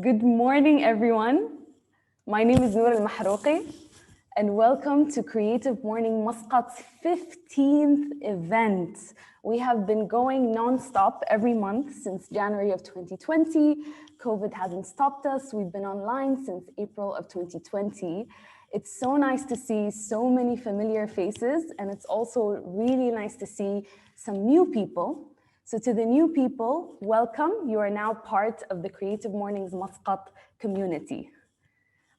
Good morning, everyone. My name is Noor Al-Mahrouqi, and welcome to Creative Morning Muscat's 15th event. We have been going non-stop every month since January of 2020. COVID hasn't stopped us. We've been online since April of 2020. It's so nice to see so many familiar faces, and it's also really nice to see some new people. So to the new people, welcome. You are now part of the Creative Mornings Muscat community.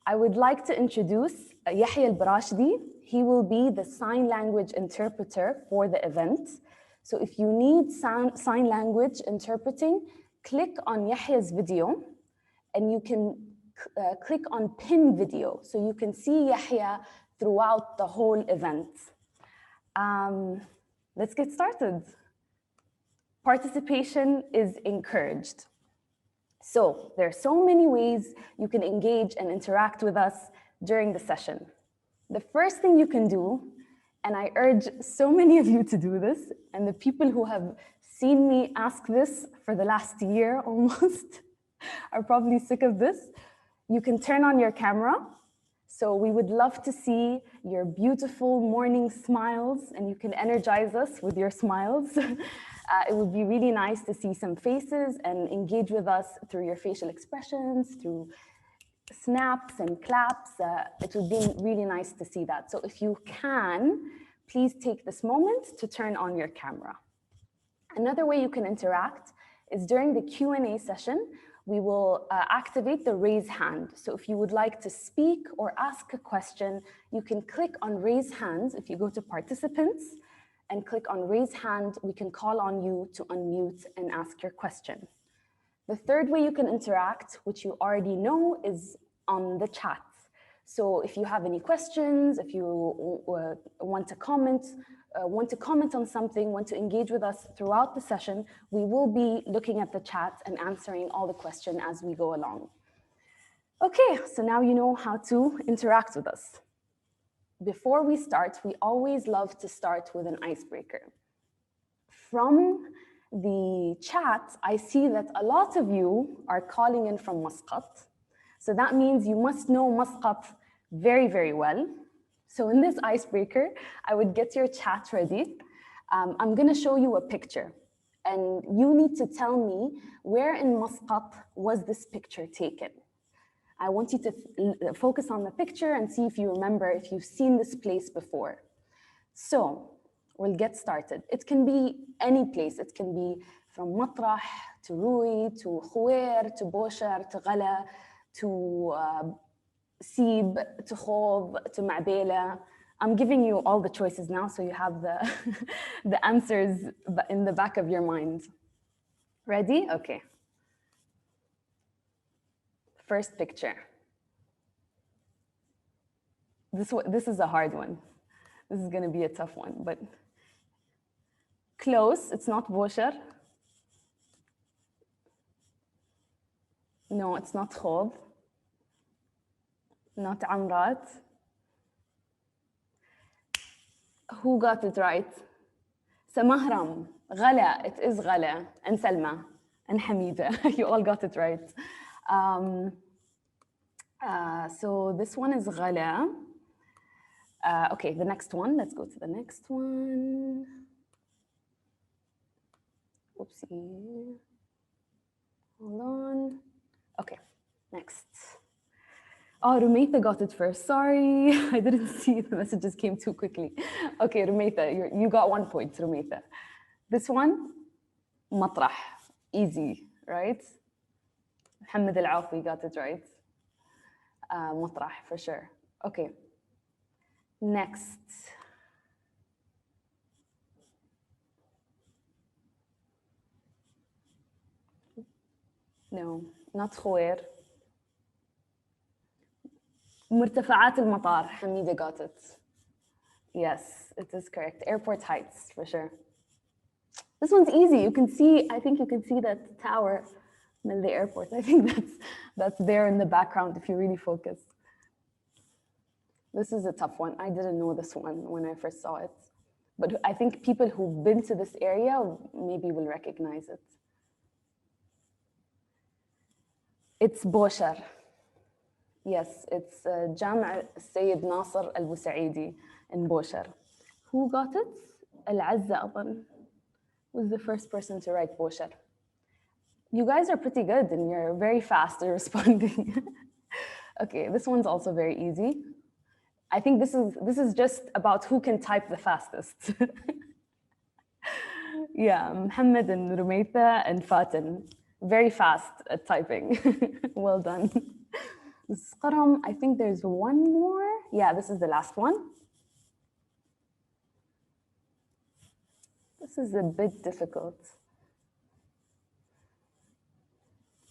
I would like to introduce Yahya Al-Barashdi. He will be the sign language interpreter for the event. So if you need sign language interpreting, click on Yahya's video and you can click on pin video so you can see Yahya throughout the whole event. Let's get started. Participation is encouraged. So there are so many ways you can engage and interact with us during the session. The first thing you can do, and I urge so many of you to do this, and the people who have seen me ask this for the last year almost are probably sick of this. You can turn on your camera. So we would love to see your beautiful morning smiles, and you can energize us with your smiles. It would be really nice to see some faces and engage with us through your facial expressions, through snaps and claps. It would be really nice to see that. So if you can, please take this moment to turn on your camera. Another way you can interact is during the Q&A session. We will activate the raise hand. So if you would like to speak or ask a question, you can click on raise hands. If you go to participants and click on raise hand, we can call on you to unmute and ask your question. The third way you can interact, which you already know, is on the chat. So if you have any questions, if you want to comment on something, want to engage with us throughout the session, we will be looking at the chat and answering all the questions as we go along. Okay, so now you know how to interact with us. Before we start, we always love to start with an icebreaker. From the chat, I see that a lot of you are calling in from Muscat. So that means you must know Muscat very, very well. So in this icebreaker, I would get your chat ready. I'm going to show you a picture, and you need to tell me where in Muscat was this picture taken. I want you to focus on the picture and see if you remember, if you've seen this place before. So we'll get started. It can be any place. It can be from Matrah to Rui to Khuwair to Boshar to Ghala to Sib to Khov to Ma'bela. I'm giving you all the choices now, so you have the answers in the back of your mind. Ready? Okay. First picture. This is a hard one. This is going to be a tough one, but close. It's not Boshar. No, it's not Khov. Not Amrat. Who got it right? Samahram, Ghala, it is Ghala, and Salma, and Hamida. You all got it right. So this one is Ghala. Okay, the next one. Let's go to the next one. Oopsie. Hold on. Okay, next. Oh, Rumeitha got it first. Sorry, I didn't see the messages came too quickly. Okay, Rumeitha, you got 1 point, Rumeitha. This one, Matrah, easy, right? Muhammad Al-Awfi got it right. Matrah, for sure. Okay, next. No, not Khuwair. مرتفعات المطار. Hamida got it. Yes, it is correct. Airport Heights, for sure. This one's easy. You can see, I think you can see that tower in the airport. I think that's there in the background if you really focus. This is a tough one. I didn't know this one when I first saw it. But I think people who've been to this area maybe will recognize it. It's Boshar. Yes, it's Jam' Sayyid Nasr al-Busaidi in Boshar. Who got it? Al-Azza أظن was the first person to write Boshar. You guys are pretty good and you're very fast at responding. Okay, this one's also very easy. I think this is just about who can type the fastest. Yeah, Muhammad and Rumaitha and Fatin. Very fast at typing. Well done. Qaram, I think there's one more. Yeah, this is the last one. This is a bit difficult.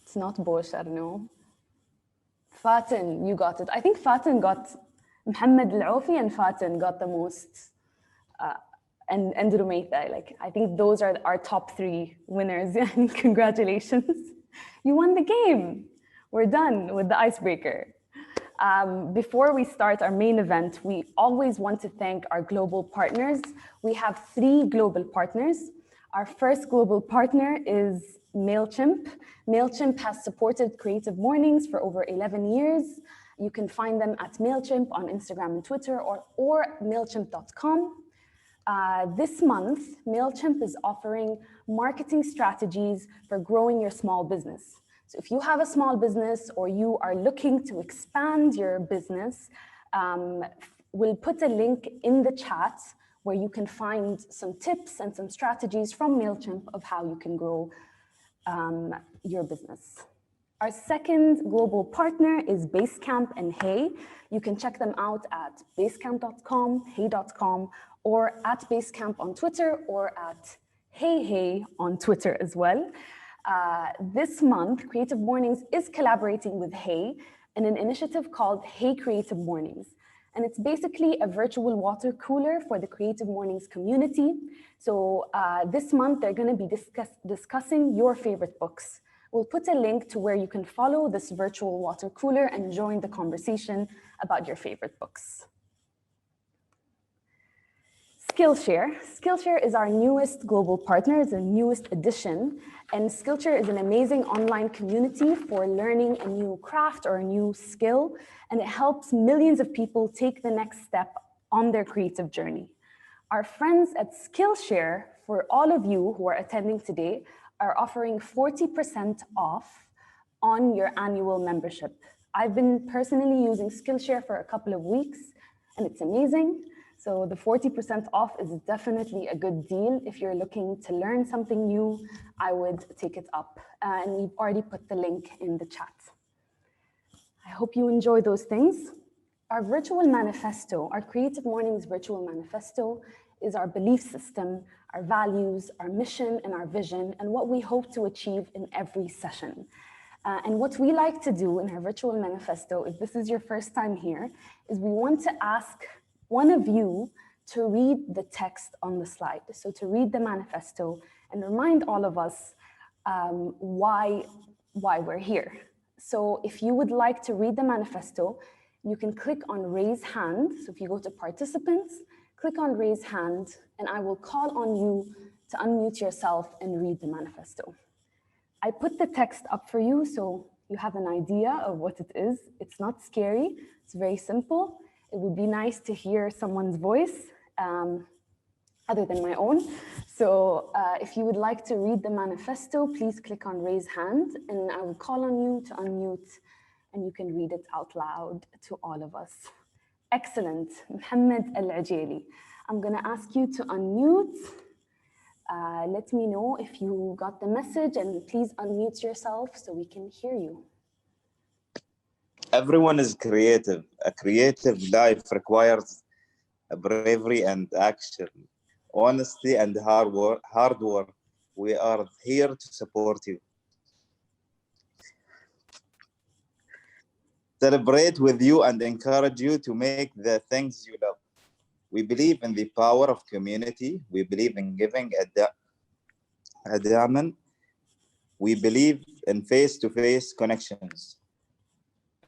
It's not Boshar, no. Fatin, you got it. I think Fatin got, Muhammad Al-Awfi and Fatin got the most, and Rumaitha. Like, I think those are our top 3 winners. Congratulations. You won the game. We're done with the icebreaker. Before we start our main event, we always want to thank our global partners. We have 3 global partners. Our first global partner is MailChimp. MailChimp has supported Creative Mornings for over 11 years. You can find them at MailChimp on Instagram and Twitter or MailChimp.com. This month, MailChimp is offering marketing strategies for growing your small business. So if you have a small business or you are looking to expand your business, we'll put a link in the chat where you can find some tips and some strategies from MailChimp of how you can grow your business. Our second global partner is Basecamp and Hey. You can check them out at basecamp.com, hey.com, or at Basecamp on Twitter, or at Hey on Twitter as well. This month, Creative Mornings is collaborating with Hey in an initiative called Hey Creative Mornings. And it's basically a virtual water cooler for the Creative Mornings community. So this month, they're going to be discussing your favorite books. We'll put a link to where you can follow this virtual water cooler and join the conversation about your favorite books. Skillshare. Skillshare is our newest global partner, it's the newest addition. And Skillshare is an amazing online community for learning a new craft or a new skill. And it helps millions of people take the next step on their creative journey. Our friends at Skillshare, for all of you who are attending today, are offering 40% off on your annual membership. I've been personally using Skillshare for a couple of weeks, and it's amazing. So the 40% off is definitely a good deal. If you're looking to learn something new, I would take it up. And we've already put the link in the chat. I hope you enjoy those things. Our virtual manifesto, our Creative Mornings virtual manifesto, is our belief system, our values, our mission, and our vision, and what we hope to achieve in every session. And what we like to do in our virtual manifesto, if this is your first time here, is we want to ask one of you to read the text on the slide. So to read the manifesto and remind all of us why we're here. So if you would like to read the manifesto, you can click on raise hand. So if you go to participants, click on raise hand, and I will call on you to unmute yourself and read the manifesto. I put the text up for you so you have an idea of what it is. It's not scary, it's very simple. It would be nice to hear someone's voice other than my own. So if you would like to read the manifesto, please click on raise hand, and I will call on you to unmute, and you can read it out loud to all of us. Excellent, Mohammed Al-Ajeli. I'm gonna ask you to unmute. Let me know if you got the message, and please unmute yourself so we can hear you. Everyone is creative. A creative life requires bravery and action, honesty and hard work. We are here to support you. Celebrate with you and encourage you to make the things you love. We believe in the power of community. We believe in giving a diamond. We believe in face-to-face connections,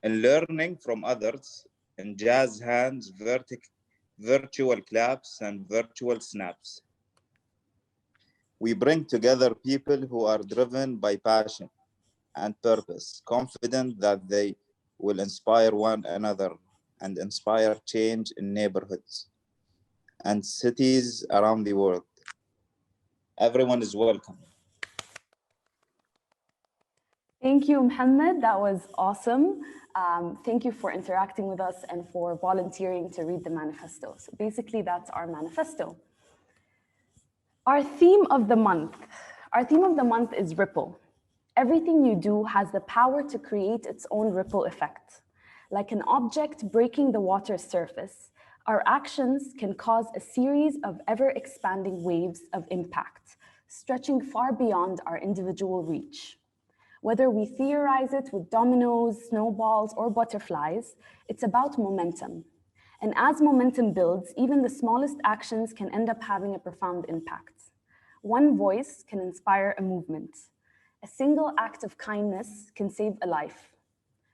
in learning from others, in jazz hands, virtual claps, and virtual snaps. We bring together people who are driven by passion and purpose, confident that they will inspire one another and inspire change in neighborhoods and cities around the world. Everyone is welcome. Thank you, Mohammed. That was awesome. Thank you for interacting with us and for volunteering to read the manifesto. So basically, that's our manifesto. Our theme of the month. Our theme of the month is ripple. Everything you do has the power to create its own ripple effect. Like an object breaking the water's surface, our actions can cause a series of ever-expanding waves of impact, stretching far beyond our individual reach. Whether we theorize it with dominoes, snowballs, or butterflies, it's about momentum. And as momentum builds, even the smallest actions can end up having a profound impact. One voice can inspire a movement. A single act of kindness can save a life.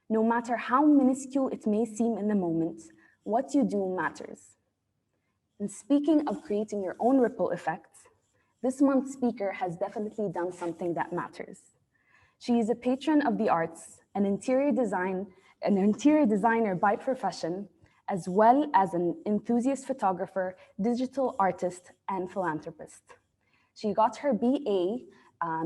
No matter how minuscule it may seem in the moment, what you do matters. And speaking of creating your own ripple effects, this month's speaker has definitely done something that matters. She is a patron of the arts, an interior designer by profession, as well as an enthusiast photographer, digital artist, and philanthropist. She got her BA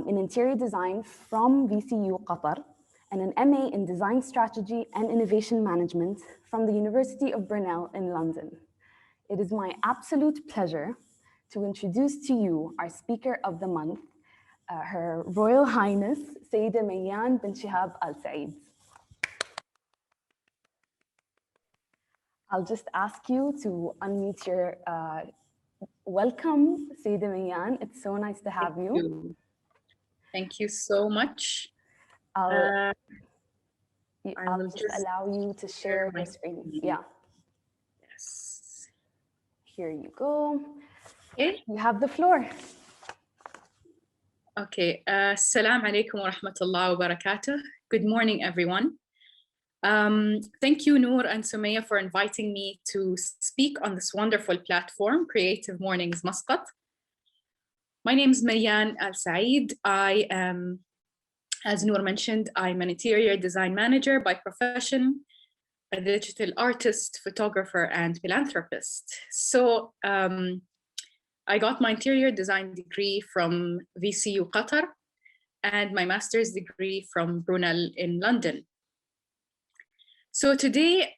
in interior design from VCU Qatar and an MA in design strategy and innovation management from the University of Brunel in London. It is my absolute pleasure to introduce to you our speaker of the month, Her Royal Highness Sayyida Meyyan bin Shihab Al Said. I'll just ask you to unmute your welcome, Sayyida Meyyan. It's so nice to have you. Thank you so much. I'll just allow you to share your screen. Yeah. Yes. Here you go. Okay. You have the floor. Okay. Assalamu alaikum wa rahmatullahi wa barakatuh. Good morning, everyone. Thank you, Noor and Sumaya, for inviting me to speak on this wonderful platform, Creative Mornings Muscat. My name is Meyyan Al Said. I am, as Noor mentioned, I'm an interior design manager by profession, a digital artist, photographer, and philanthropist. So I got my interior design degree from VCU Qatar and my master's degree from Brunel in London. So today,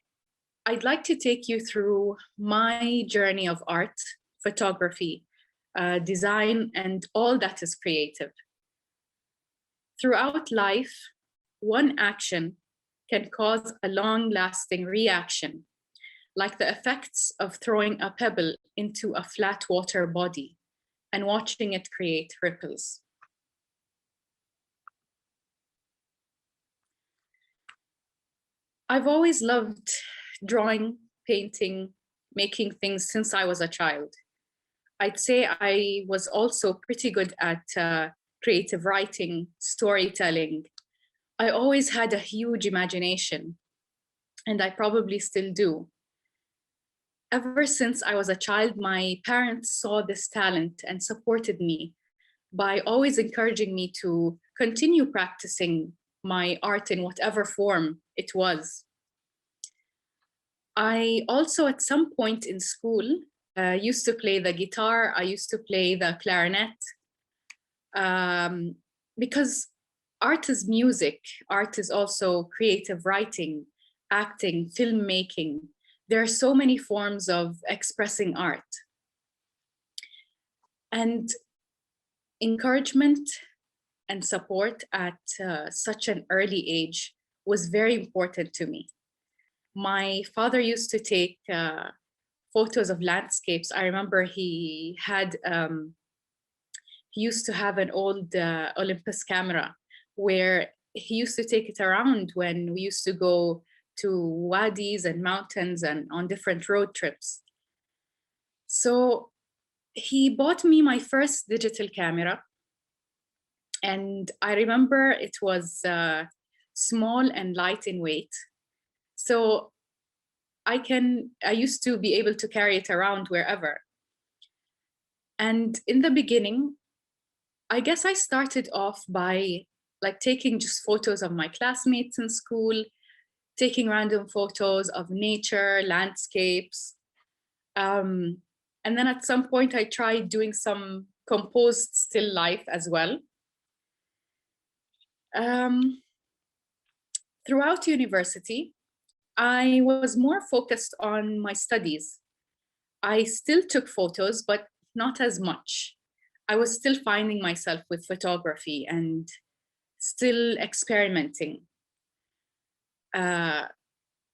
I'd like to take you through my journey of art, photography, design, and all that is creative. Throughout life, one action can cause a long-lasting reaction, like the effects of throwing a pebble into a flat water body and watching it create ripples. I've always loved drawing, painting, making things since I was a child. I'd say I was also pretty good at creative writing, storytelling. I always had a huge imagination, and I probably still do. Ever since I was a child, my parents saw this talent and supported me by always encouraging me to continue practicing my art in whatever form it was. I also, at some point in school, used to play the guitar. I used to play the clarinet because art is music. Art is also creative writing, acting, filmmaking. There are so many forms of expressing art. And encouragement and support at such an early age was very important to me. My father used to take photos of landscapes. I remember he used to have an old Olympus camera where he used to take it around when we used to go to wadis and mountains and on different road trips. So he bought me my first digital camera. And I remember it was small and light in weight. So I used to be able to carry it around wherever. And in the beginning, I guess I started off by like taking just photos of my classmates in school, taking random photos of nature, landscapes. And then at some point I tried doing some composed still life as well. Throughout university, I was more focused on my studies. I still took photos, but not as much. I was still finding myself with photography and still experimenting.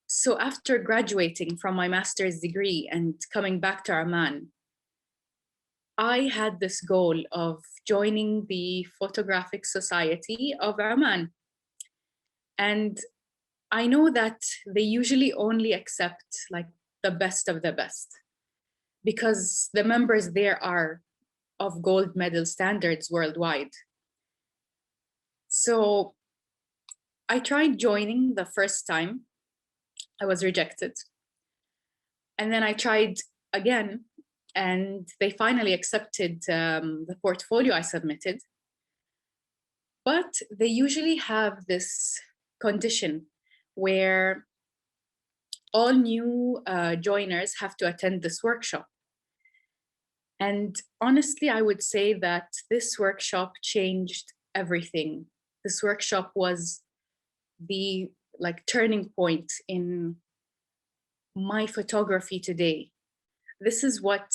So after graduating from my master's degree and coming back to Oman, I had this goal of joining the Photographic Society of Oman. And I know that they usually only accept like the best of the best, because the members there are of gold medal standards worldwide. So I tried joining the first time. I was rejected. And then I tried again, and they finally accepted the portfolio I submitted. But they usually have this condition where all new joiners have to attend this workshop. And honestly, I would say that this workshop changed everything. This workshop was the turning point in my photography today. This is what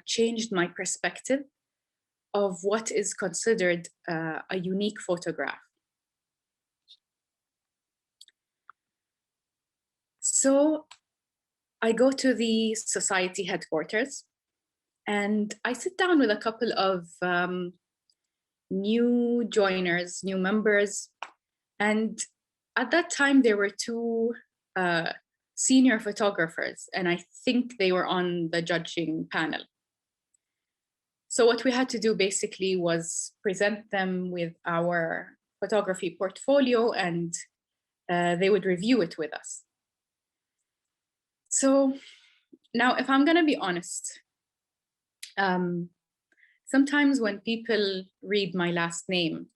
changed my perspective of what is considered a unique photograph. So I go to the society headquarters and I sit down with a couple of new joiners, new members. And at that time, there were two senior photographers, and I think they were on the judging panel. So what we had to do basically was present them with our photography portfolio, and they would review it with us. So now, if I'm gonna be honest, sometimes when people read my last name,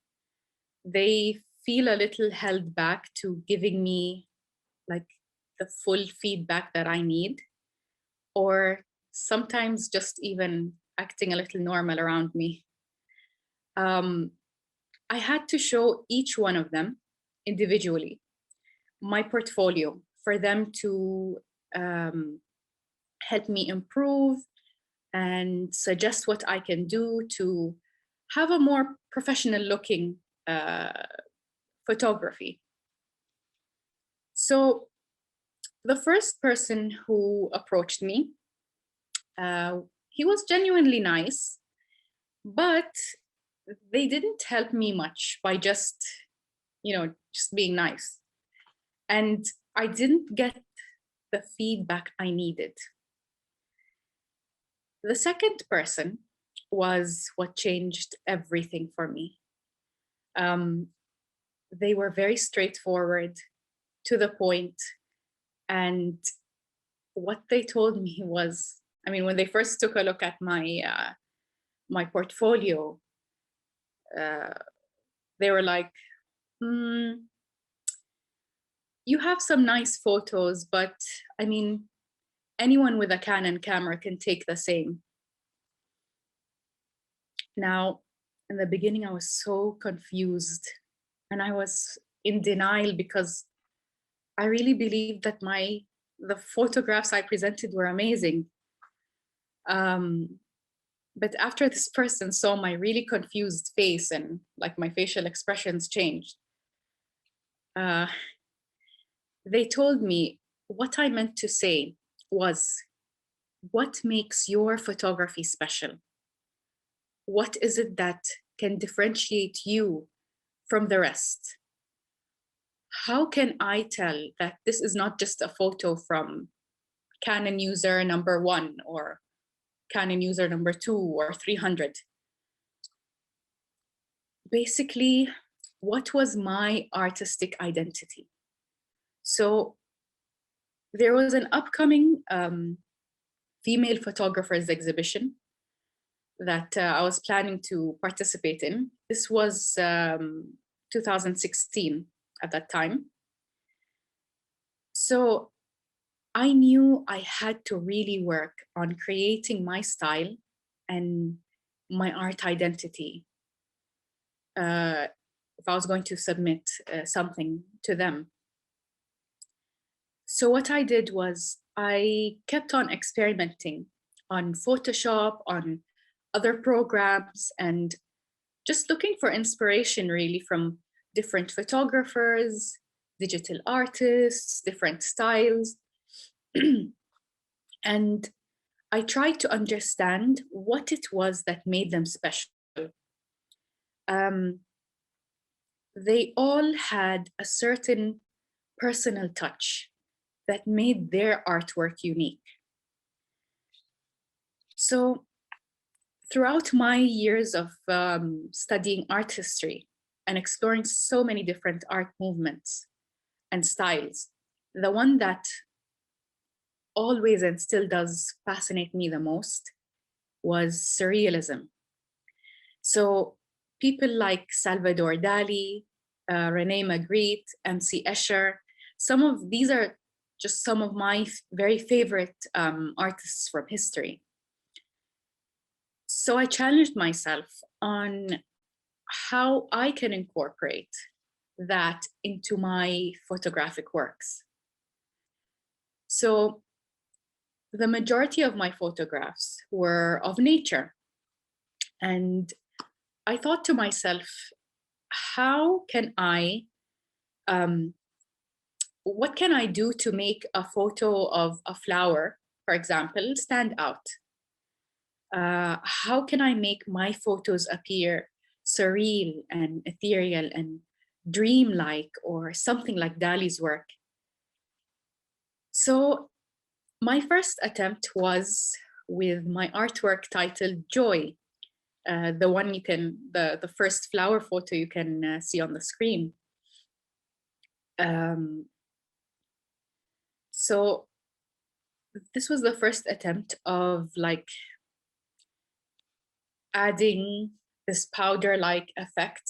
they feel a little held back to giving me like the full feedback that I need, or sometimes just even acting a little normal around me. I had to show each one of them individually my portfolio for them to help me improve and suggest what I can do to have a more professional looking photography. So the first person who approached me, he was genuinely nice, but they didn't help me much by just being nice. And I didn't get the feedback I needed. The second person was what changed everything for me. They were very straightforward, to the point, and what they told me was, I mean, when they first took a look at my my portfolio, they were like, you have some nice photos, but I mean, anyone with a Canon camera can take the same. Now, in the beginning, I was so confused and I was in denial because I really believed that the photographs I presented were amazing. But after this person saw my really confused face and like my facial expressions changed, they told me what I meant to say was, what makes your photography special? What is it that can differentiate you from the rest? How can I tell that this is not just a photo from Canon user number 1 or Canon user number 2 or 300? Basically, what was my artistic identity? So there was an upcoming female photographers exhibition that I was planning to participate in. This was 2016 at that time. So I knew I had to really work on creating my style and my art identity if I was going to submit something to them. So what I did was I kept on experimenting on Photoshop, on other programs, and just looking for inspiration really from different photographers, digital artists, different styles. And I tried to understand what it was that made them special. They all had a certain personal touch that made their artwork unique. So throughout my years of studying art history and exploring so many different art movements and styles, the one that always and still does fascinate me the most was surrealism. So people like Salvador Dali, Rene Magritte, M.C. Escher, these are just some of my very favorite artists from history. So I challenged myself on how I can incorporate that into my photographic works. So the majority of my photographs were of nature. And I thought to myself, how can what can I do to make a photo of a flower, for example, stand out? How can I make my photos appear surreal and ethereal and dreamlike, or something like Dali's work? So my first attempt was with my artwork titled Joy, the one the first flower photo you can see on the screen. So this was the first attempt of like adding this powder-like effect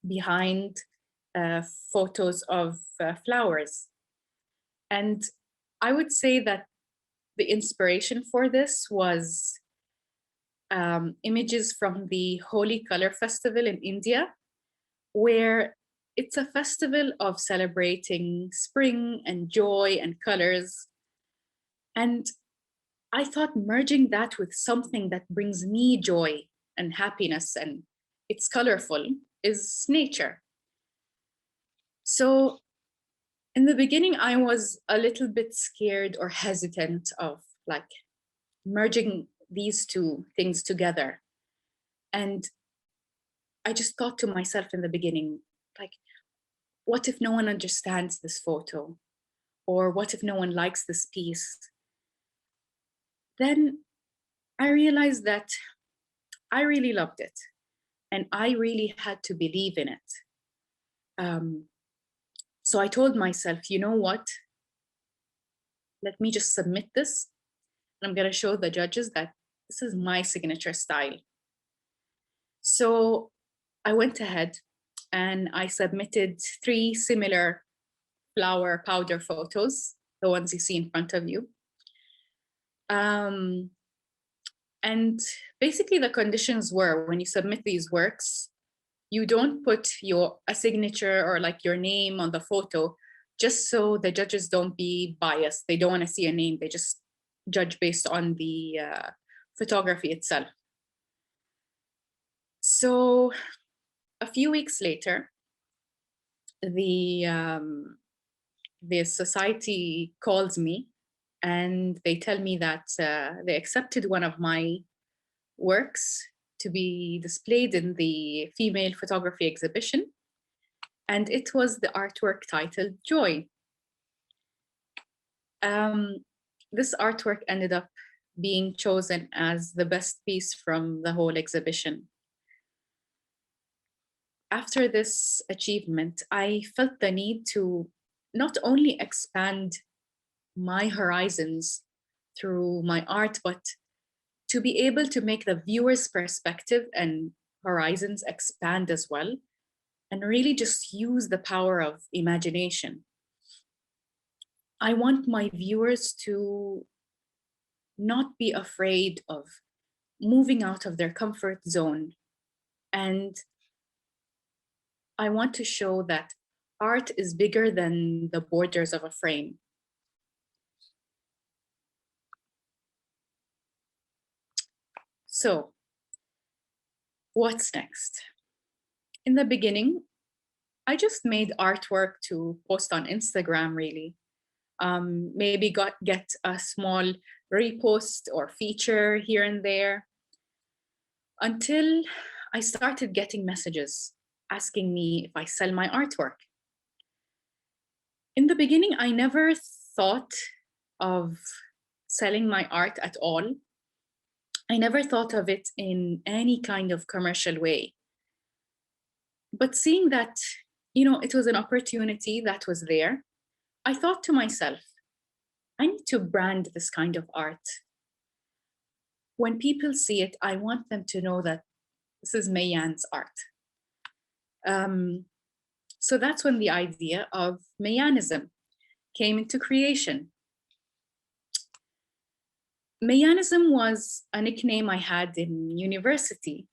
behind photos of flowers. And I would say that the inspiration for this was images from the Holi Color Festival in India, where it's a festival of celebrating spring and joy and colors. And I thought merging that with something that brings me joy and happiness and it's colorful is nature. So in the beginning, I was a little bit scared or hesitant of like merging these two things together. And I just thought to myself in the beginning, like, what if no one understands this photo? Or what if no one likes this piece? Then I realized that I really loved it and I really had to believe in it. So I told myself, you know what? Let me just submit this. And I'm going to show the judges that this is my signature style. So I went ahead and I submitted 3 similar flower powder photos, the ones you see in front of you. And basically the conditions were, when you submit these works, you don't put a signature or like your name on the photo, just so the judges don't be biased. They don't want to see a name. They just judge based on the photography itself. So a few weeks later, the society calls me and they tell me that they accepted one of my works to be displayed in the female photography exhibition. And it was the artwork titled Joy. This artwork ended up being chosen as the best piece from the whole exhibition. After this achievement, I felt the need to not only expand my horizons through my art, but to be able to make the viewer's perspective and horizons expand as well, and really just use the power of imagination. I want my viewers to not be afraid of moving out of their comfort zone. And I want to show that art is bigger than the borders of a frame. So, what's next? In the beginning, I just made artwork to post on Instagram, really. Maybe get a small repost or feature here and there, until I started getting messages asking me if I sell my artwork. In the beginning, I never thought of selling my art at all. I never thought of it in any kind of commercial way. But seeing that, it was an opportunity that was there, I thought to myself, I need to brand this kind of art. When people see it, I want them to know that this is Meyyan's art. So that's when the idea of Meyyanism came into creation. Meyyanism was a nickname I had in university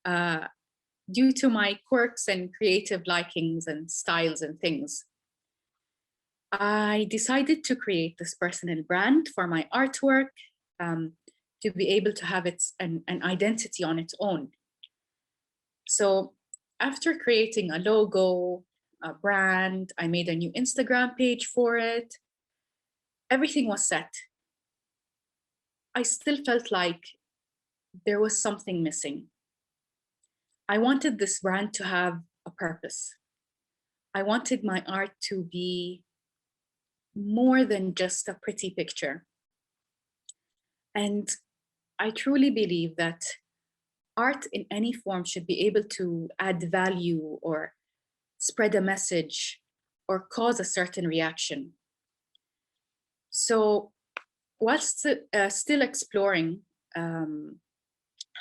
due to my quirks and creative likings and styles and things. I decided to create this personal brand for my artwork to be able to have an identity on its own. So after creating a logo, a brand, I made a new Instagram page for it. Everything was set. I still felt like there was something missing. I wanted this brand to have a purpose. I wanted my art to be more than just a pretty picture. And I truly believe that art in any form should be able to add value or spread a message or cause a certain reaction. So whilst still exploring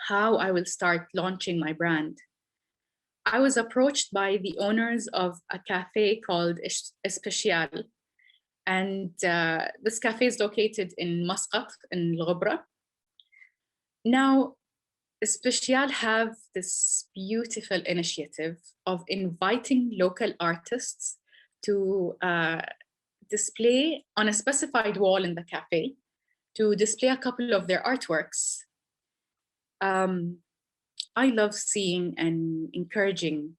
how I will start launching my brand, I was approached by the owners of a cafe called H.H. And this cafe is located in Muscat, in Al-Ghobra. Now, H.H have this beautiful initiative of inviting local artists to display on a specified wall in the cafe, to display a couple of their artworks. I love seeing and encouraging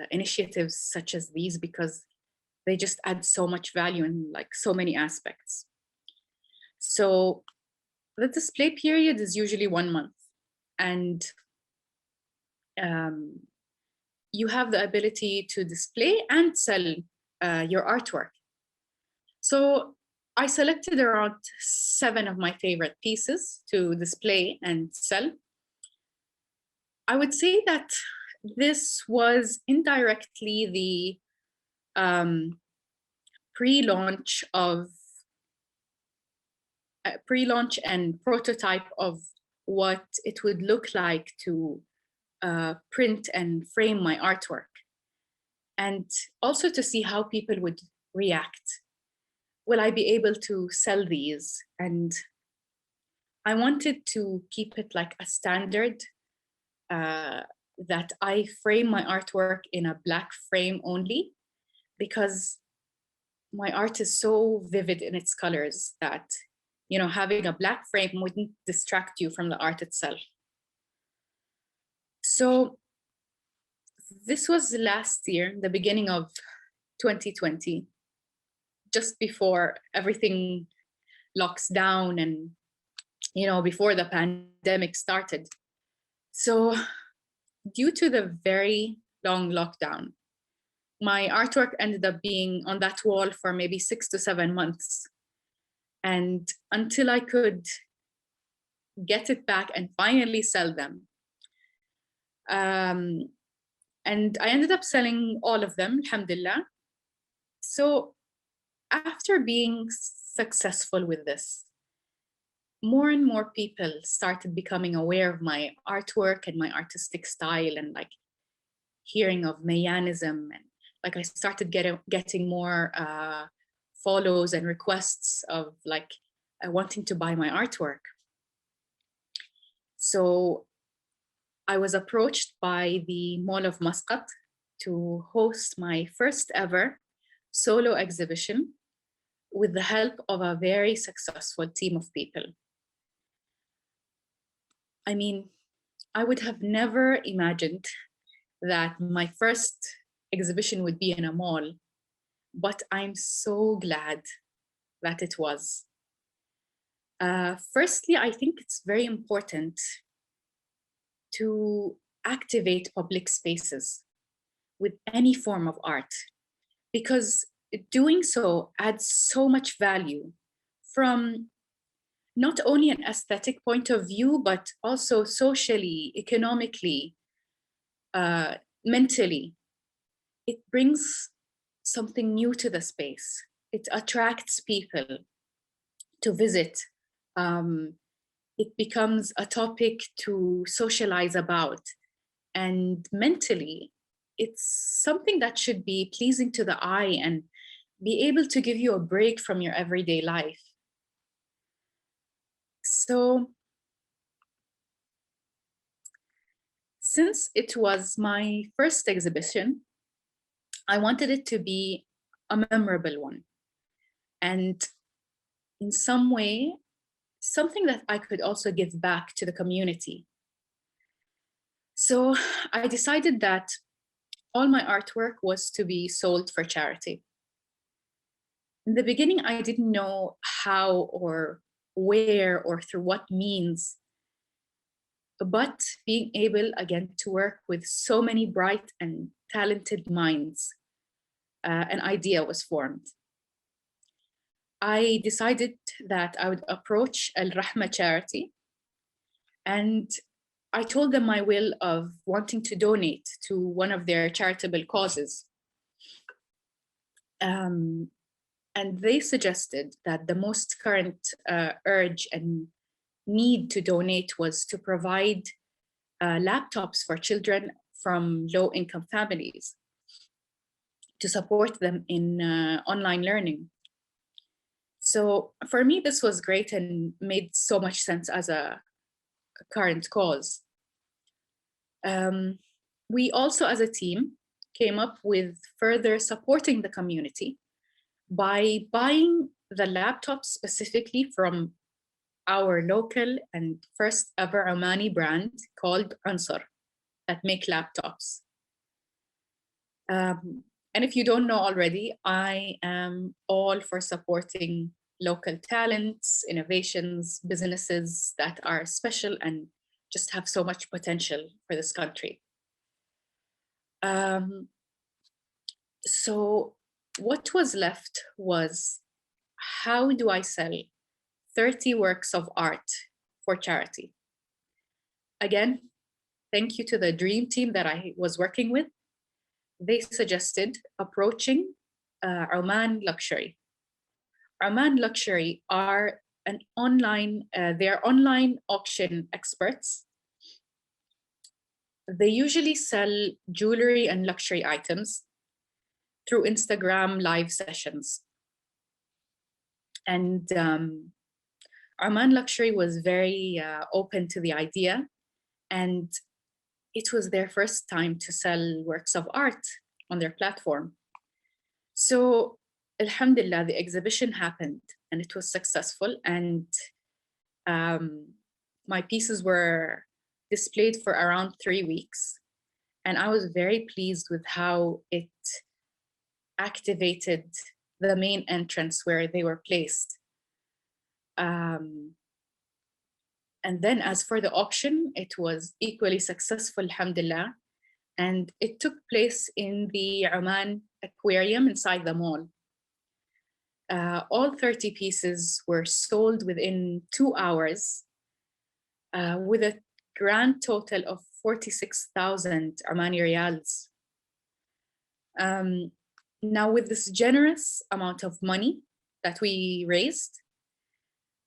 initiatives such as these because they just add so much value in like so many aspects. So the display period is usually 1 month, and you have the ability to display and sell your artwork. So I selected around 7 of my favorite pieces to display and sell. I would say that this was indirectly the pre-launch and prototype of what it would look like to print and frame my artwork, and also to see how people would react. Will I be able to sell these? And I wanted to keep it like a standard that I frame my artwork in a black frame only, because my art is so vivid in its colors that, having a black frame wouldn't distract you from the art itself. So this was last year, the beginning of 2020, just before everything locks down and, before the pandemic started. So due to the very long lockdown, my artwork ended up being on that wall for maybe 6 to 7 months. And until I could get it back and finally sell them. And I ended up selling all of them, alhamdulillah. So after being successful with this, more and more people started becoming aware of my artwork and my artistic style, and like hearing of Meyyanism, and like I started getting more follows and requests of like wanting to buy my artwork. So I was approached by the Mall of Muscat to host my first ever solo exhibition with the help of a very successful team of people. I mean, I would have never imagined that my first exhibition would be in a mall, but I'm so glad that it was. Firstly, I think it's very important to activate public spaces with any form of art, because doing so adds so much value from not only an aesthetic point of view, but also socially, economically, mentally. It brings something new to the space. It attracts people to visit. It becomes a topic to socialize about. And mentally, it's something that should be pleasing to the eye and be able to give you a break from your everyday life. So, since it was my first exhibition, I wanted it to be a memorable one. And in some way, something that I could also give back to the community. So I decided that all my artwork was to be sold for charity. In the beginning, I didn't know how or where or through what means, but being able again to work with so many bright and talented minds, an idea was formed. I decided that I would approach Al Rahma charity, and I told them my will of wanting to donate to one of their charitable causes. And they suggested that the most current urge and need to donate was to provide laptops for children from low-income families to support them in online learning. So for me, this was great and made so much sense as a current cause. We also, as a team, came up with further supporting the community by buying the laptops specifically from our local and first ever Omani brand called Ansar that make laptops. And if you don't know already, I am all for supporting local talents, innovations, businesses that are special and just have so much potential for this country. So what was left was, how do I sell 30 works of art for charity? Again, thank you to the dream team that I was working with. They suggested approaching Oman Luxury. Oman Luxury are an online, they're online auction experts. They usually sell jewelry and luxury items through Instagram live sessions. And Oman Luxury was very open to the idea, and it was their first time to sell works of art on their platform. So, alhamdulillah, the exhibition happened and it was successful, and my pieces were displayed for around 3 weeks. And I was very pleased with how it activated the main entrance where they were placed. And then as for the auction, it was equally successful, alhamdulillah. And it took place in the Oman Aquarium inside the mall. All 30 pieces were sold within 2 hours with a grand total of 46,000 Omani riyals. Now, with this generous amount of money that we raised,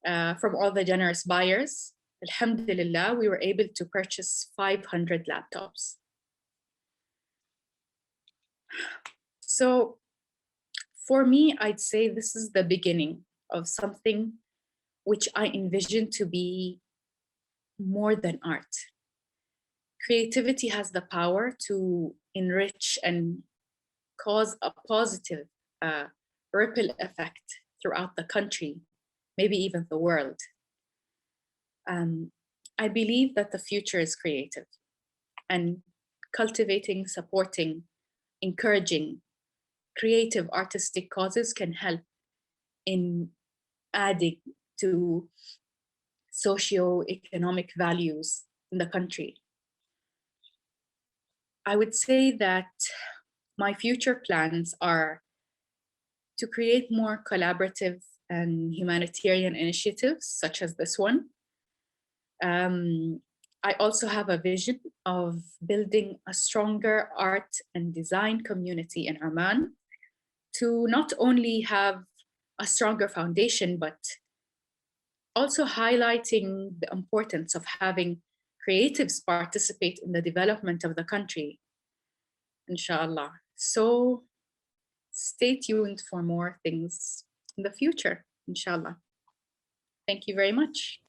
from all the generous buyers. Alhamdulillah, we were able to purchase 500 laptops. So for me, I'd say this is the beginning of something which I envision to be more than art. Creativity has the power to enrich and cause a positive ripple effect throughout the country, maybe even the world. I believe that the future is creative, and cultivating, supporting, encouraging creative artistic causes can help in adding to socio-economic values in the country. I would say that my future plans are to create more collaborative and humanitarian initiatives such as this one. I also have a vision of building a stronger art and design community in Oman to not only have a stronger foundation, but also highlighting the importance of having creatives participate in the development of the country, inshallah. So stay tuned for more things in the future, inshallah. Thank you very much.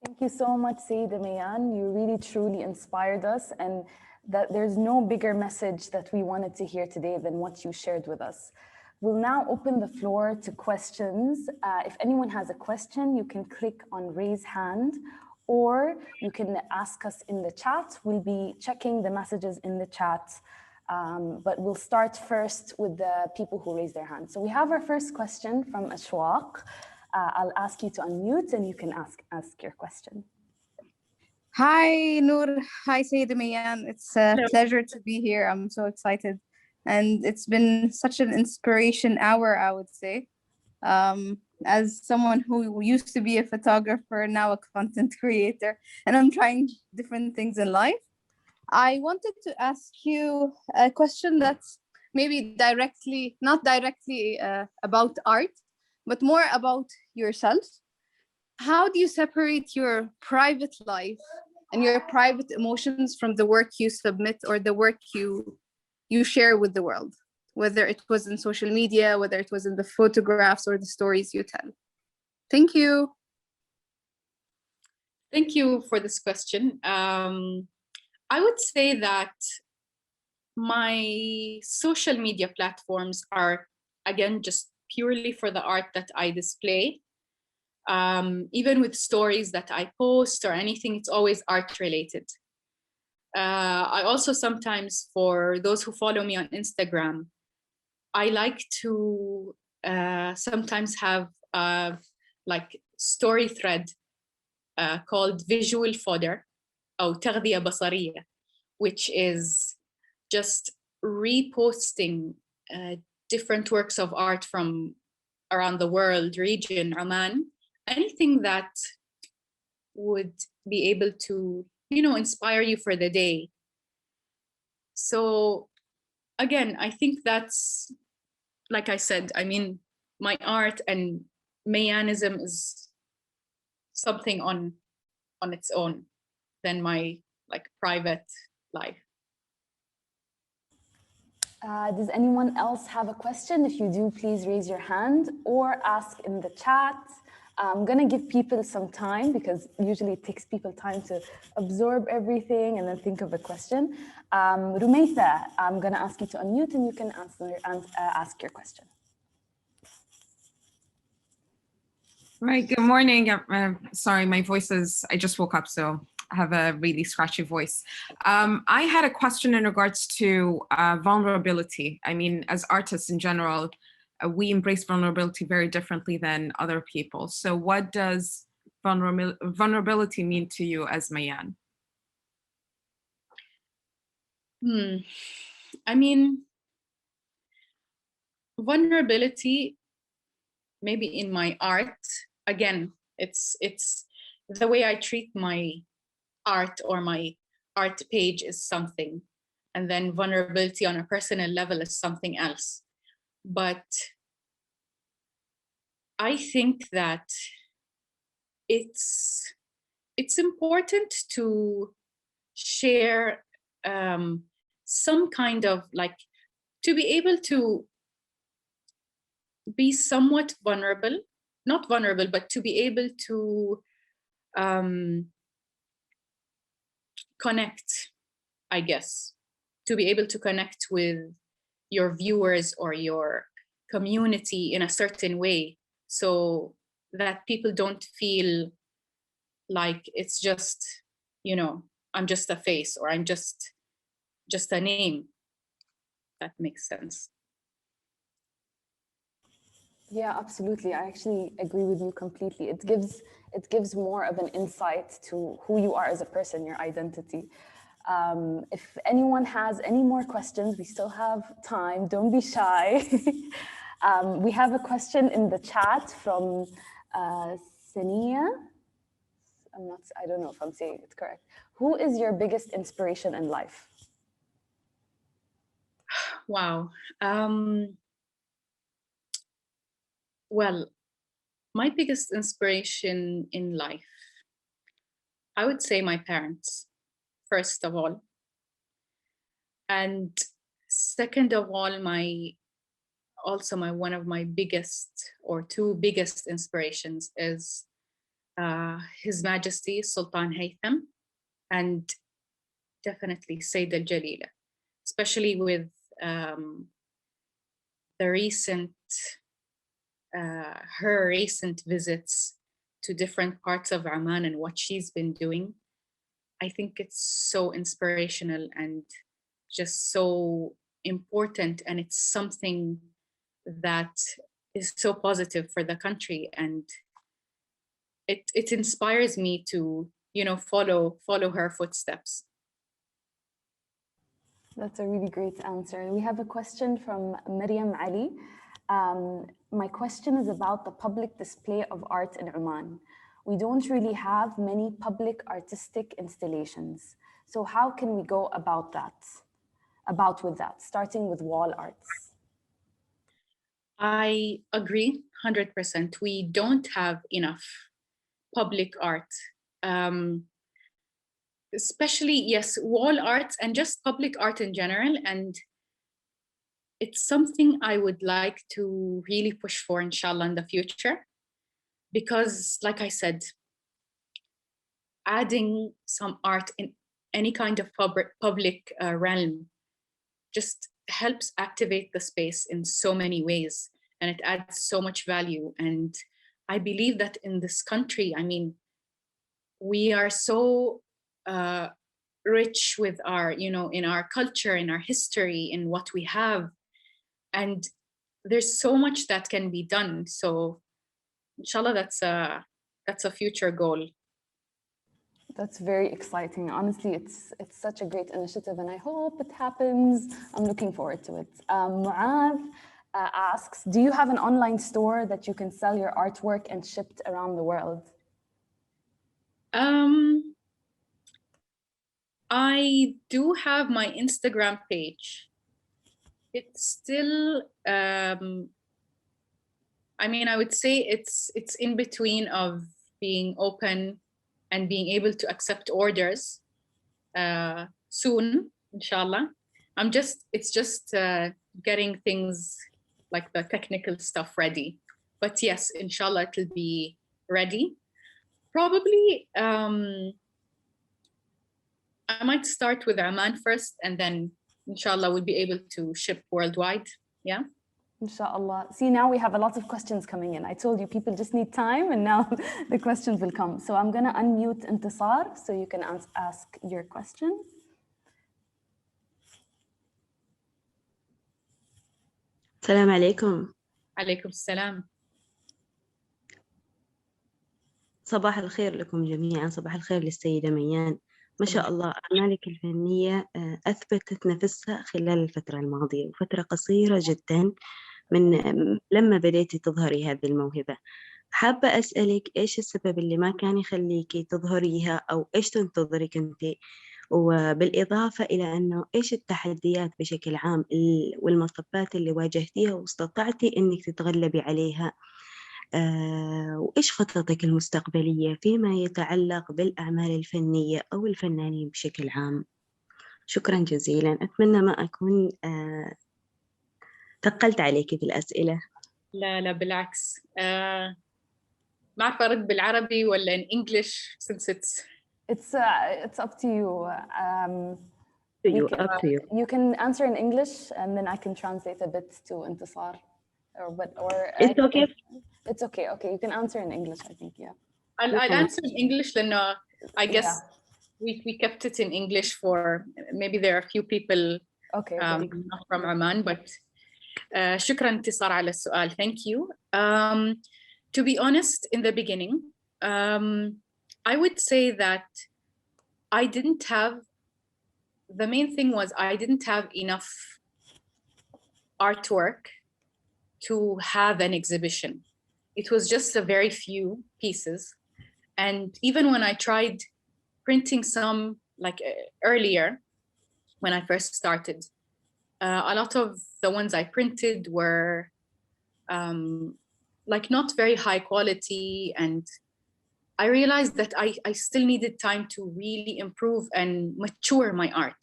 Thank you so much, Sayyida Meyyan. You really truly inspired us, and that there's no bigger message that we wanted to hear today than what you shared with us. We'll now open the floor to questions. If anyone has a question, you can click on raise hand, or you can ask us in the chat. We'll be checking the messages in the chat, but we'll start first with the people who raise their hands. So we have our first question from Ashwaq. I'll ask you to unmute and you can ask your question. Hi, Noor. Hi, Sayyida Meyyan. It's a pleasure to be here. I'm so excited. And it's been such an inspiration hour, I would say. As someone who used to be a photographer, now a content creator, and I'm trying different things in life. I wanted to ask you a question that's maybe not directly about art, but more about yourself. How do you separate your private life and your private emotions from the work you submit or the work you share with the world, whether it was in social media, whether it was in the photographs or the stories you tell? Thank you. Thank you for this question. I would say that my social media platforms are, again, just purely for the art that I display. Even with stories that I post or anything, it's always art related. I also sometimes, for those who follow me on Instagram, I like to sometimes have like story thread called visual fodder or تغذية بصرية, which is just reposting different works of art from around the world, region, Oman, anything that would be able to, inspire you for the day. So again, I think that's, like I said, I mean, my art and Meyyanism is something on its own than my private life. Does anyone else have a question? If you do, please raise your hand or ask in the chat. I'm gonna give people some time because usually it takes people time to absorb everything and then think of a question. Rumeitha, I'm gonna ask you to unmute and you can ask your question. Right, good morning. Sorry, my voice I just woke up, so I have a really scratchy voice. I had a question in regards to vulnerability. I mean, as artists in general, we embrace vulnerability very differently than other people. So what does vulnerability mean to you as Meyyan? I mean, vulnerability, maybe in my art, again, it's the way I treat my art or my art page is something, and then vulnerability on a personal level is something else. But I think that it's important to share some kind of like, to be able to be somewhat vulnerable, not vulnerable, but to be able to connect, I guess, to be able to connect with your viewers or your community in a certain way, so that people don't feel like it's just, you know, I'm just a face, or I'm just a name. That makes sense. Yeah, absolutely. I actually agree with you completely. It gives more of an insight to who you are as a person, your identity. If anyone has any more questions, we still have time. Don't be shy. We have a question in the chat from Sania. I don't know if I'm saying it correct. Who is your biggest inspiration in life? Wow. Well, my biggest inspiration in life, I would say my parents, first of all. And second of all, one of my biggest or two biggest inspirations is His Majesty Sultan Haytham, and definitely Sayyida Jalila, especially with the recent her recent visits to different parts of Oman and what she's been doing. I think it's so inspirational and just so important, and it's something that is so positive for the country, and it inspires me to, you know, follow her footsteps. That's a really great answer. We have a question from Miriam Ali. My question is about the public display of art in Oman. We don't really have many public artistic installations. So how can we go about with that, starting with wall arts? I agree 100%. We don't have enough public art, especially, yes, wall arts and just public art in general. And it's something I would like to really push for, inshallah, in the future. Because, like I said, adding some art in any kind of public realm just helps activate the space in so many ways, and it adds so much value. And I believe that in this country, I mean, we are so rich with our, you know, in our culture, in our history, in what we have, and there's so much that can be done. So inshallah, that's a future goal. That's very exciting. Honestly, it's such a great initiative, and I hope it happens. I'm looking forward to it. Mu'adh asks, do you have an online store that you can sell your artwork and shipped around the world? I do have my Instagram page. It's still, I mean, I would say it's in between of being open and being able to accept orders soon, inshallah. It's just getting things like the technical stuff ready. But yes, inshallah, it'll be ready. Probably, I might start with Oman first, and then inshallah we'll be able to ship worldwide. Yeah. Inshallah. See, now we have a lot of questions coming in. I told you people just need time, and now the questions will come. So I'm going to unmute Intisar so you can ask your question. السلام عليكم. عليكم السلام. صباح الخير لكم جميعا، صباح الخير للسيدة ميان. ما شاء الله أعمالك الفنية أثبتت نفسها خلال الفترة الماضية، وفترة قصيرة جدا من لما بديتي تظهري هذه الموهبة. حابة أسألك إيش السبب اللي ما كان يخليكي تظهريها، أو إيش تنتظري كنتي، وبالإضافة إلى أنه إيش التحديات بشكل عام والمصبات اللي واجهتيها واستطعتي أنك تتغلبي عليها وإيش خططك المستقبلية فيما يتعلق بالأعمال الفنية أو الفنانين بشكل عام؟ شكرا جزيلا. أتمنى ما أكون ثقلت عليك بالأسئلة. لا لا بالعكس. ما أعرف أرد بالعربي ولا in English since It's up to you. Up to you. You can answer in English and then I can translate a bit to Intisar. It's okay. It's okay. Okay, you can answer in English, I think, yeah. I'll answer in English then. I guess we kept it in English for maybe there are a few people not from Oman, but شكرا انتصار على السؤال. Thank you. To be honest, in the beginning, I would say that I didn't have, the main thing was I didn't have enough artwork to have an exhibition. It was just a very few pieces. And even when I tried printing some like earlier, when I first started, a lot of the ones I printed were like not very high quality. And I realized that I still needed time to really improve and mature my art.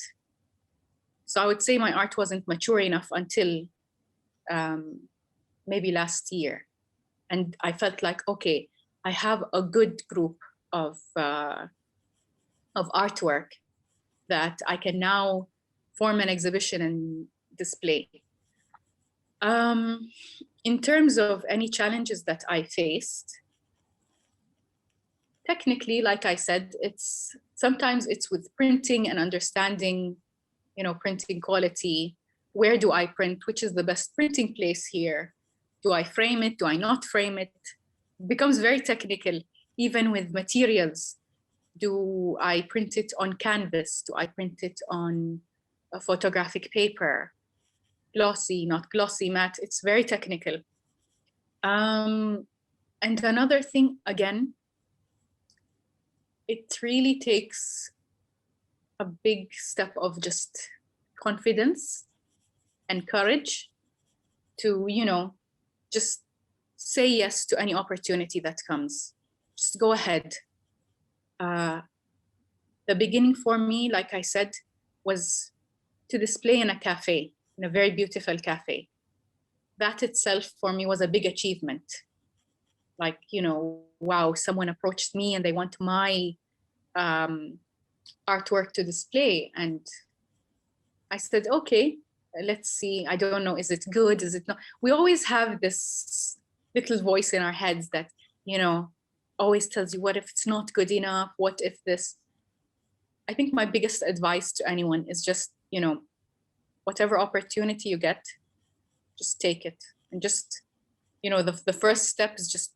So I would say my art wasn't mature enough until maybe last year. And I felt like, okay, I have a good group of artwork that I can now form an exhibition and display. In terms of any challenges that I faced, technically, like I said, sometimes it's with printing and understanding, printing quality. Where do I print? Which is the best printing place here? Do I frame it? Do I not frame it? It becomes very technical, even with materials. Do I print it on canvas? Do I print it on a photographic paper? Glossy, not glossy, matte? It's very technical. And another thing, again, it really takes a big step of just confidence and courage to, just say yes to any opportunity that comes. Just go ahead. The beginning for me, like I said, was to display in a cafe, in a very beautiful cafe. That itself for me was a big achievement. Like, wow, someone approached me and they want my artwork to display. And I said, okay, let's see. I don't know, is it good? Is it not? We always have this little voice in our heads that, always tells you, what if it's not good enough? What if this? I think my biggest advice to anyone is just, whatever opportunity you get, just take it. And just, the first step is just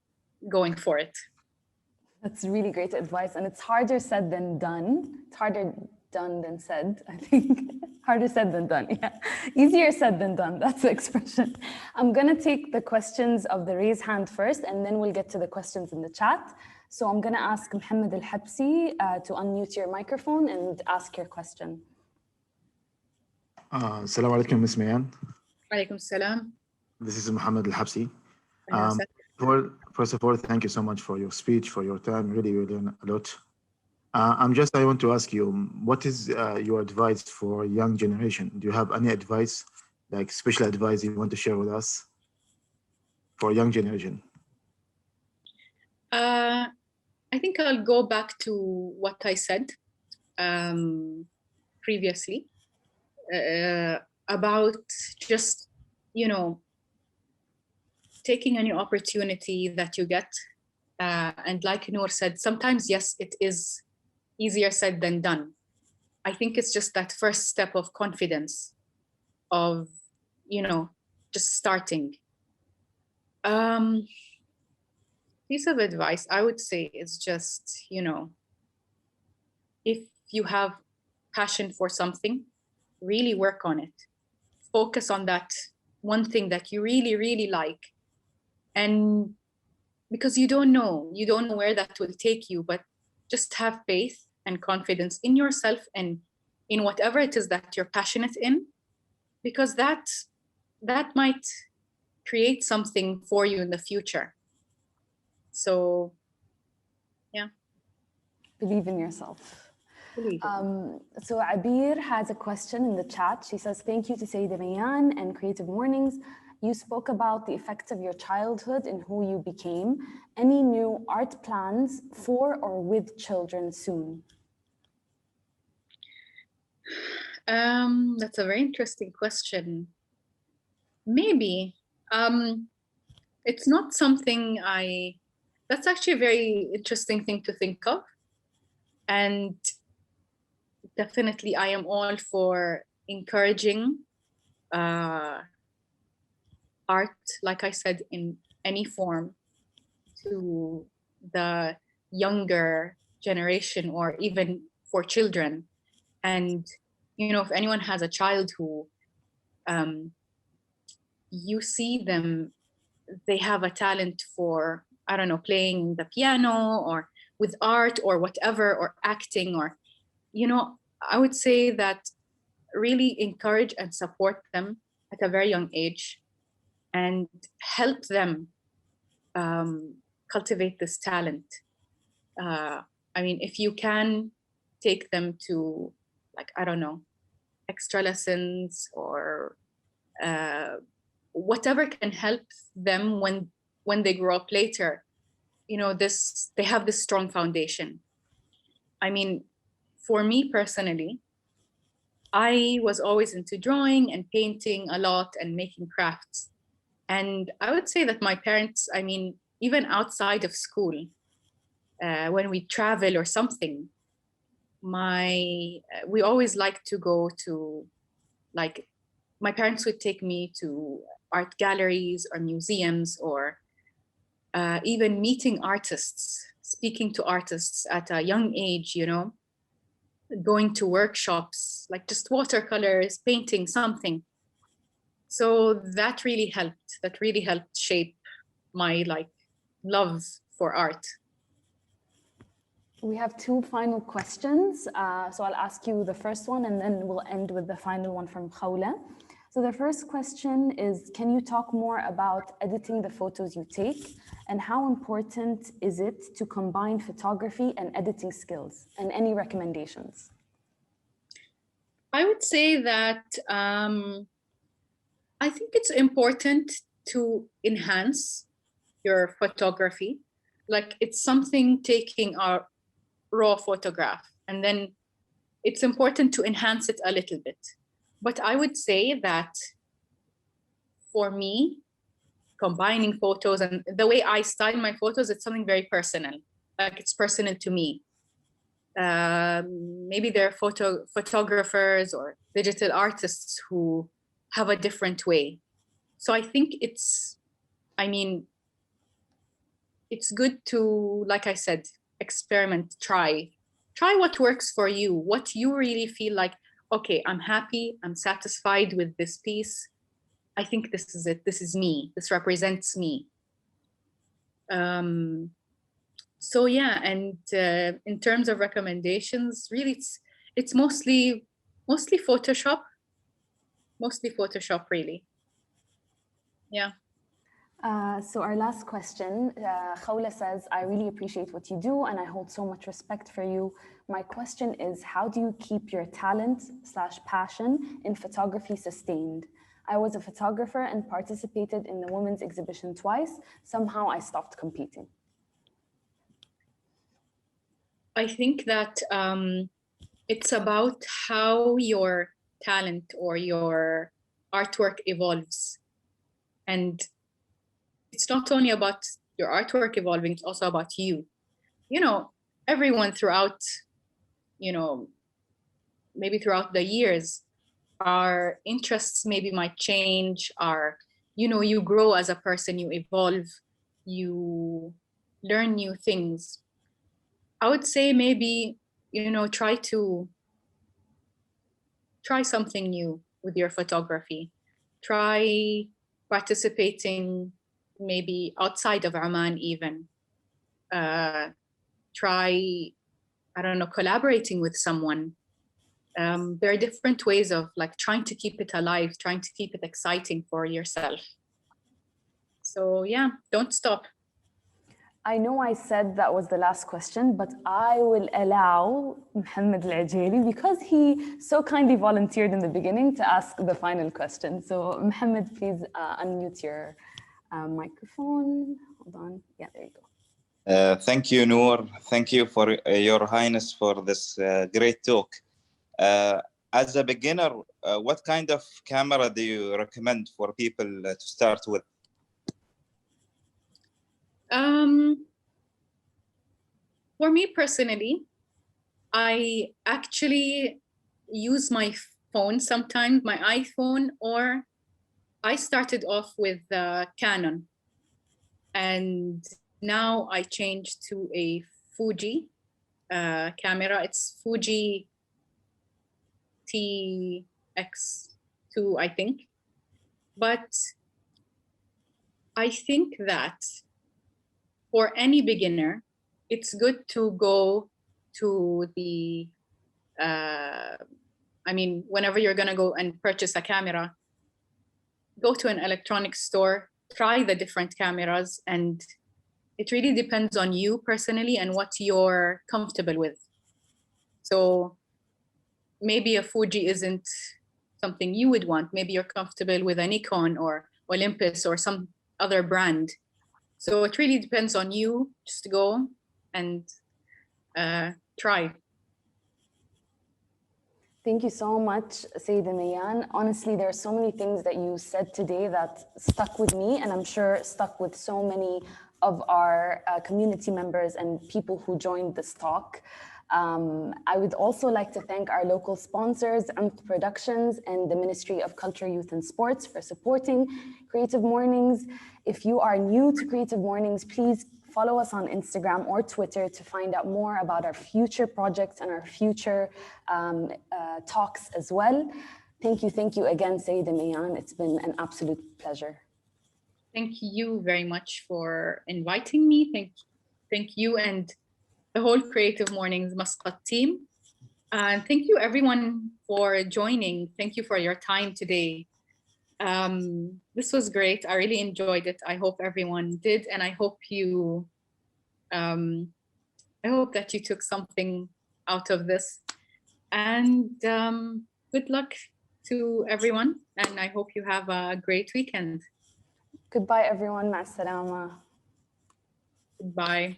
going for it. That's really great advice. And it's harder said than done. It's harder done than said, I think. Harder said than done, yeah. Easier said than done, that's the expression. I'm gonna take the questions of the raise hand first, and then we'll get to the questions in the chat. So I'm gonna ask Mohammed Al-Habsi to unmute your microphone and ask your question. Assalamu alaikum, Ms. Meyyan. Alaikum salam. This is Mohammed Al-Habsi. First of all, thank you so much for your speech, for your time. Really, really a lot. I want to ask you, what is your advice for young generation? Do you have any advice, like special advice you want to share with us for young generation? I think I'll go back to what I said previously about just, taking any opportunity that you get. And like Noor said, sometimes, yes, it is easier said than done. I think it's just that first step of confidence of, just starting. Piece of advice I would say is just, if you have passion for something, really work on it. Focus on that one thing that you really, really like. And because you don't know where that will take you, but just have faith and confidence in yourself and in whatever it is that you're passionate in, because that might create something for you in the future. So yeah. Believe in yourself. Believe it. So Abir has a question in the chat. She says, thank you to Sayyida Meyyan and Creative Mornings. You spoke about the effects of your childhood and who you became. Any new art plans for or with children soon? That's a very interesting question. Maybe. It's not something that's actually a very interesting thing to think of. And definitely I am all for encouraging art, like I said, in any form to the younger generation or even for children. And, you know, if anyone has a child who you see them, they have a talent for, I don't know, playing the piano or with art or whatever, or acting, or, you know, I would say that really encourage and support them at a very young age and help them cultivate this talent. I mean, if you can take them to, like, I don't know, extra lessons or whatever can help them when they grow up later, you know, they have this strong foundation. I mean, for me personally, I was always into drawing and painting a lot and making crafts. And I would say that my parents, I mean, even outside of school, when we travel or something, we always like to go to, like, my parents would take me to art galleries or museums, or even meeting artists, speaking to artists at a young age, you know, going to workshops, like just watercolors, painting something. So that really helped shape my love for art. We have two final questions. So I'll ask you the first one and then we'll end with the final one from Khawla. So the first question is, can you talk more about editing the photos you take, and how important is it to combine photography and editing skills, and any recommendations? I would say that I think it's important to enhance your photography. Like, it's something taking a raw photograph, and then it's important to enhance it a little bit. But I would say that for me, combining photos and the way I style my photos, it's something very personal. Like, it's personal to me. Maybe there are photographers or digital artists who have a different way. So I think it's good to, like I said, experiment, try what works for you, what you really feel like, okay, I'm happy, I'm satisfied with this piece. I think this is it. This is me. This represents me. So yeah, and in terms of recommendations, really, it's mostly Photoshop. Mostly Photoshop, really. Yeah. So our last question, Khawla says, I really appreciate what you do and I hold so much respect for you. My question is, how do you keep your talent/passion in photography sustained? I was a photographer and participated in the women's exhibition twice. Somehow I stopped competing. I think that it's about how your talent or your artwork evolves. And it's not only about your artwork evolving, it's also about you. You know, everyone throughout, you know, maybe throughout the years, our interests maybe might change, you grow as a person, you evolve, you learn new things. I would say maybe, try something new with your photography. Try participating maybe outside of Oman even. Try, I don't know, collaborating with someone. There are different ways of trying to keep it alive, trying to keep it exciting for yourself. So yeah, don't stop. I know I said that was the last question, but I will allow Mohammed Al-Ajeli, because he so kindly volunteered in the beginning, to ask the final question. So Mohammed, please unmute your microphone. Hold on. Yeah, there you go. Thank you, Noor. Thank you for your highness for this great talk. As a beginner, what kind of camera do you recommend for people to start with? For me personally, I actually use my phone sometimes, my iPhone, or I started off with Canon, and now I changed to a Fuji camera. It's Fuji TX2, I think. But I think that for any beginner, it's good to go to the, whenever you're gonna go and purchase a camera, go to an electronics store, try the different cameras, and it really depends on you personally and what you're comfortable with. So maybe a Fuji isn't something you would want. Maybe you're comfortable with a Nikon or Olympus or some other brand. So it really depends on you. Just go and try. Thank you so much, Sayyida Meyyan. Honestly, there are so many things that you said today that stuck with me, and I'm sure stuck with so many of our community members and people who joined this talk. I would also like to thank our local sponsors, Amt Productions and the Ministry of Culture, Youth and Sports, for supporting Creative Mornings. If you are new to Creative Mornings, please follow us on Instagram or Twitter to find out more about our future projects and our future talks as well. Thank you again, Sayyida Meyyan. It's been an absolute pleasure. Thank you very much for inviting me. Thank you and the whole Creative Mornings Muscat team. And thank you everyone for joining. Thank you for your time today. This was great. I really enjoyed it. I hope everyone did, and I hope that you took something out of this. And good luck to everyone, and I hope you have a great weekend. Goodbye, everyone. Ma'a salama. Goodbye.